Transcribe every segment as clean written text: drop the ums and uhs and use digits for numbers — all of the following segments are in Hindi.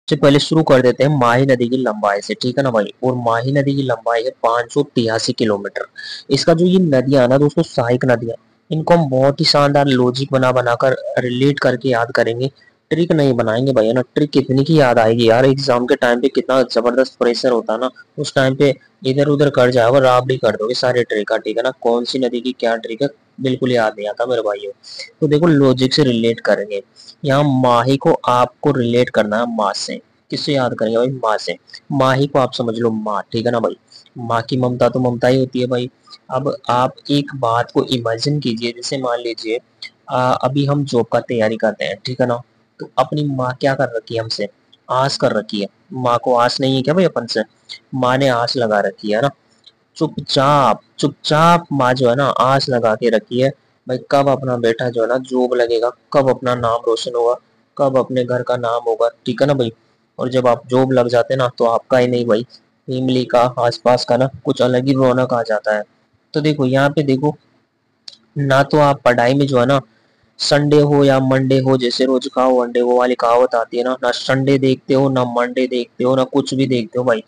सबसे पहले शुरू कर देते हैं माही नदी की लंबाई से, ठीक है ना भाई। और माही नदी की लंबाई है 583 किलोमीटर। इसका जो ये नदियां है ना दोस्तों, सहायक नदियां, इनको हम बहुत ही शानदार लॉजिक बना बनाकर रिलेट करके याद करेंगे। ट्रिक नहीं बनाएंगे भाई, है ना। ट्रिक कितनी की याद आएगी यार, एग्जाम के टाइम पे कितना जबरदस्त प्रेशर होता है ना, उस टाइम पे इधर उधर कर जाओगे, राबड़ी कर दोगे सारे ट्रिक का, ठीक है ना। कौन सी नदी की क्या ट्रिक है बिल्कुल याद नहीं आता मेरे भाइयों। तो देखो लॉजिक से रिलेट करेंगे। यहाँ माही को आपको रिलेट करना है माँ से। किससे याद करेंगे भाई? माँ से। माही को आप समझ लो माँ, ठीक है ना भाई। माँ की ममता तो ममता ही होती है भाई। अब आप एक बात को इमेजिन कीजिए, जैसे मान लीजिए अभी हम जॉब का तैयारी करते हैं, ठीक है ना। तो अपनी माँ क्या कर रखी है हमसे? आस कर रखी है। माँ को आस नहीं है क्या भाई अपन से? माँ ने आस लगा रखी है ना। चुपचाप चुपचाप माँ जो है ना आस लगा के रखी है भाई, कब अपना बेटा जो है ना जॉब लगेगा, कब अपना नाम रोशन होगा, कब अपने घर का नाम होगा, ठीक है ना भाई। और जब आप जॉब लग जाते हैं ना, तो आपका ही नहीं भाई, फैमिली का, आसपास का ना कुछ अलग ही रौनक आ जाता है। तो देखो यहाँ पे देखो, ना तो आप पढ़ाई में जो है ना संडे हो या मंडे हो, जैसे रोज खाओ अंडे वो वाली कहावत आती है ना संडे देखते हो ना मंडे देखते हो ना कुछ भी देखते हो भाई।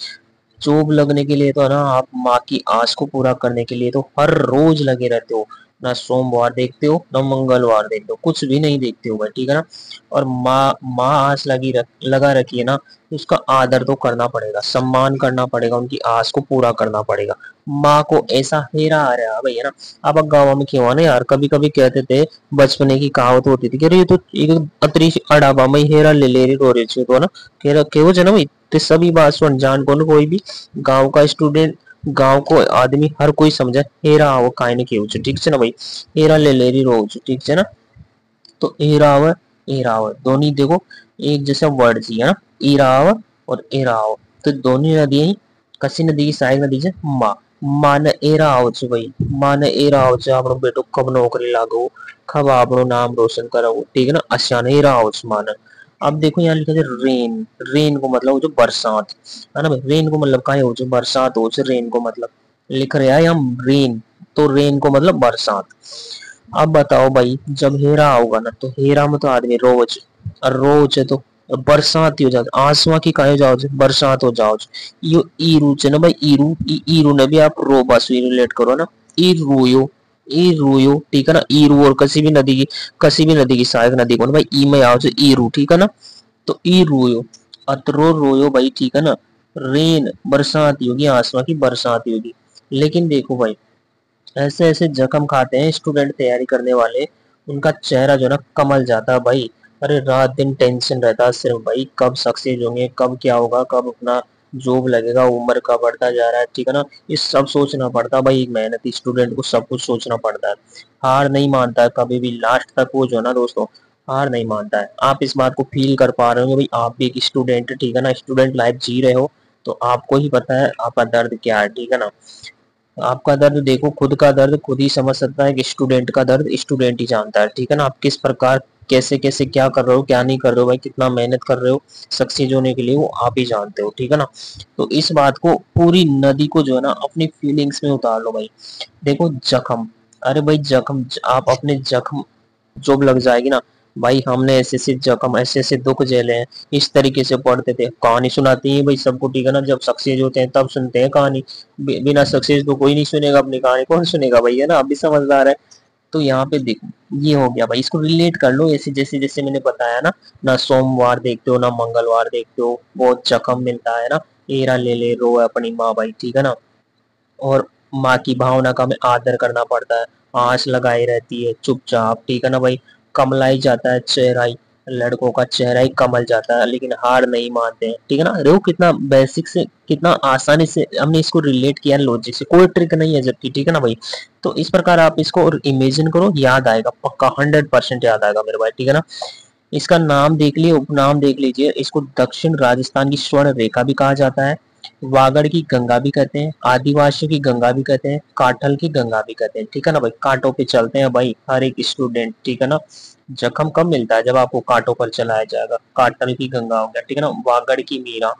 जॉब लगने के लिए तो है ना, आप माँ की आस को पूरा करने के लिए तो हर रोज लगे रहते हो। ना सोमवार देखते हो ना मंगलवार देखते हो, कुछ भी नहीं देखते हो भाई, ठीक है ना। और माँ माँ आस लगा रखी है ना, तो उसका आदर तो करना पड़ेगा, सम्मान करना पड़ेगा, उनकी आस को पूरा करना पड़ेगा। माँ को ऐसा हेरा आ रहा है भाई, है ना। अब गाँव में क्यों ना यार, कभी कभी कहते थे, बचपने की कहावत होती थी कि अरे ये तो एक अतरी अड़ाबा में हेरा ले रही रो रही थी तो ना, कह रहा केवो जना ते सभी बात सुन जान को कोई भी गांव का स्टूडेंट, गांव को आदमी हर कोई समझे हेरा आવો કાઈ ને કેવું છે, ठीक છે ना भाई। हेरा ले लेरी રહું છું, ठीक છે ना। तो एराव एराव दोनों देखो एक जैसा वर्ड जी है ना, इराव और एराव। तो दोनों नदी ही कसी नदी की सहायक नदी છે माँ। माँ ने एरा આવ છે ભાઈ, माँ ने एरा આવ છે આપણો બેટો કબ नौकरी लागो, कब આપણું नाम रोशन कराओ, ठीक है ना। अशान एरा આવ છે माँ ने। अब देखो यहाँ लिखा है रेन। रेन को मतलब हो जो बरसात, है ना भाई। रेन को मतलब का हो जो बरसात हो, रेन को मतलब लिख रहे हैं हम रेन। तो रेन को मतलब बरसात। अब बताओ भाई, जब हेरा होगा ना, तो हेरा में तो आदमी रोज, और रोज है तो बरसात ही हो जाती, आसमां की काहे जाओ बरसात हो जाओ। यो ईरू છે ને ભાઈ, ईरू ने भी आप रो बस रिलेट करो ना। ईरुयो, ईरुयो, ठीक है ना। ईरू और किसी भी नदी की सहायक नदी को ना भाई ई में आओ ईरू, ठीक है ना। तो ईरुयो, अतरो रोयो भाई, ठीक है ना। रेन बरसात ही होगी, आसमां की बरसात ही होगी। लेकिन देखो भाई, ऐसे ऐसे जख्म खाते हैं स्टूडेंट तैयारी करने वाले, उनका चेहरा जो है ना कमल जाता है भाई। अरे रात दिन टेंशन रहता है सिर्फ भाई, कब सक्सेस होंगे, कब क्या होगा, कब अपना जॉब लगेगा, उम्र का बढ़ता जा रहा है, ठीक है ना। ये सब सोचना पड़ता है भाई, एक मेहनती स्टूडेंट को सब कुछ सोचना पड़ता है। हार नहीं मानता है कभी भी, लास्ट तक वो जो है ना दोस्तों, हार नहीं मानता है। आप इस बात को फील कर पा रहे होंगे भाई, आप भी एक स्टूडेंट, ठीक है ना, स्टूडेंट लाइफ जी रहे हो, तो आपको ही पता है आपका दर्द क्या है, ठीक है ना। आपका दर्द देखो, खुद का दर्द खुद ही समझ सकता है, कि स्टूडेंट का दर्द स्टूडेंट ही जानता है, ठीक है ना। आप किस प्रकार कैसे कैसे क्या कर रहे हो, क्या नहीं कर रहे हो भाई, कितना मेहनत कर रहे हो सक्सेस होने के लिए, वो आप ही जानते हो, ठीक है ना। तो इस बात को, पूरी नदी को जो है ना अपनी फीलिंग्स में उतार लो भाई। देखो जख्म, अरे भाई जख्म, आप अपने जख्म, जॉब लग जाएगी ना भाई, हमने ऐसे ऐसे जख्म, ऐसे ऐसे दुख झेले हैं, इस तरीके से पढ़ते थे, कहानी सुनाती है भाई सबको, ठीक है ना। जब सक्सेस होते हैं तब सुनते हैं कहानी, बिना सक्सेस तो कोई नहीं सुनेगा अपनी कहानी, कौन सुनेगा भाई, है ना। अभी समझदार है। तो यहाँ पे देखो, ये हो गया भाई, इसको रिलेट कर लो ऐसे, जैसे जैसे मैंने बताया ना। ना सोमवार देखते हो ना मंगलवार देखते हो, बहुत जख्म मिलता है ना। एरा ले ले रो अपनी माँ भाई, ठीक है ना। और माँ की भावना का हमें आदर करना पड़ता है। आस लगाई रहती है चुपचाप, ठीक है ना भाई। कमलाई जाता है चेहरा ही, लड़कों का चेहरा ही कमल जाता है, लेकिन हार नहीं मानते हैं, ठीक है ना। देखो कितना बेसिक से, कितना आसानी से हमने इसको रिलेट किया लॉजिक से, कोई ट्रिक नहीं है जबकि, ठीक है ना भाई। तो इस प्रकार आप इसको इमेजिन करो, याद आएगा पक्का, 100% याद आएगा मेरे भाई, ठीक है ना। इसका नाम देख लिए, उपनाम देख लीजिए, इसको दक्षिण राजस्थान की स्वर्ण रेखा भी कहा जाता है, वागड़ की गंगा भी कहते हैं, आदिवासियों की गंगा भी कहते हैं, काठल की गंगा भी कहते हैं, ठीक है ना भाई। कांटों पे चलते हैं भाई हर एक स्टूडेंट, ठीक है ना। जख्म कब मिलता है? जब आपको कांटों पर चलाया जाएगा। काटल की गंगा हो गया, ठीक है ना। वागड़ की मीरा,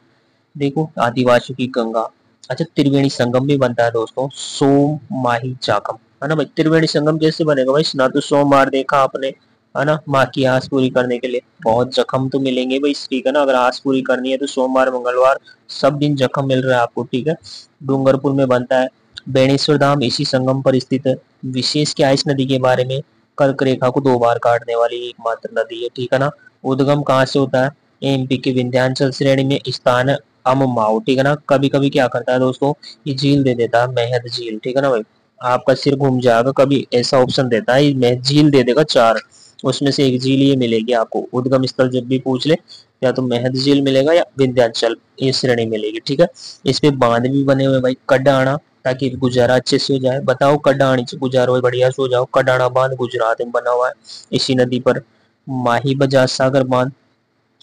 देखो आदिवासियों की गंगा। अच्छा, त्रिवेणी संगम भी बनता है दोस्तों, सोम माही जागम, है ना भाई। त्रिवेणी संगम कैसे बनेगा भाई? ना तो सोमवार देखा आपने, है ना, माँ की आस पूरी करने के लिए। बहुत जख्म तो मिलेंगे भाई, ठीक है ना, अगर आस पूरी करनी है तो सोमवार मंगलवार सब दिन जख्म मिल रहा है आपको, ठीक है। डूंगरपुर में बनता है। बेणेश्वर धाम इसी संगम पर स्थित है। विशेष क्या है इस नदी के बारे में? कर्क रेखा को 2 बार काटने वाली एकमात्र नदी है, ठीक है ना। उद्गम कहाँ से होता है? एमपी के विंध्याचल श्रेणी में स्थान है अममाऊ, ठीक है ना। कभी कभी क्या करता है दोस्तों, ये झील दे देता है, मेहद झील, ठीक है ना भाई। आपका सिर घूम जाएगा, कभी ऐसा ऑप्शन देता है, मेहद झील दे देगा 4, उसमें से एक झील ये मिलेगी आपको। उद्गम स्थल जब भी पूछ ले, या तो मेहद झील मिलेगा या विंध्याचल ये श्रेणी मिलेगी, ठीक है। इस पे बांध भी बने हुए भाई, कड्डाणा, ताकि गुजारा अच्छे से हो जाए। बताओ, कड्डाणी से गुजारो बढ़िया से हो जाओ। कड्डाणा बांध गुजरात में बना हुआ है इसी नदी पर। माही बजाज सागर बांध,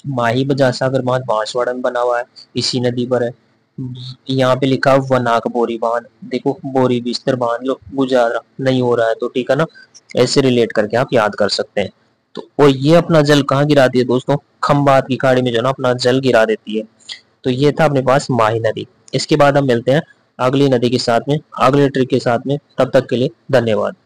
माही बजाज सागर बांध बांसवाड़ा में बना हुआ है, इसी नदी पर है। यहाँ पे लिखा है वनाक बोरी बांध, देखो बोरी बिस्तर बांध लो, गुजारा नहीं हो रहा है तो, ठीक है ना। ऐसे रिलेट करके आप याद कर सकते हैं। तो और ये अपना जल कहाँ गिराती है दोस्तों? खंबात की खाड़ी में जो ना अपना जल गिरा देती है। तो ये था अपने पास माही नदी। इसके बाद हम मिलते हैं अगली नदी के साथ में, अगले ट्रिक के साथ में। तब तक के लिए धन्यवाद।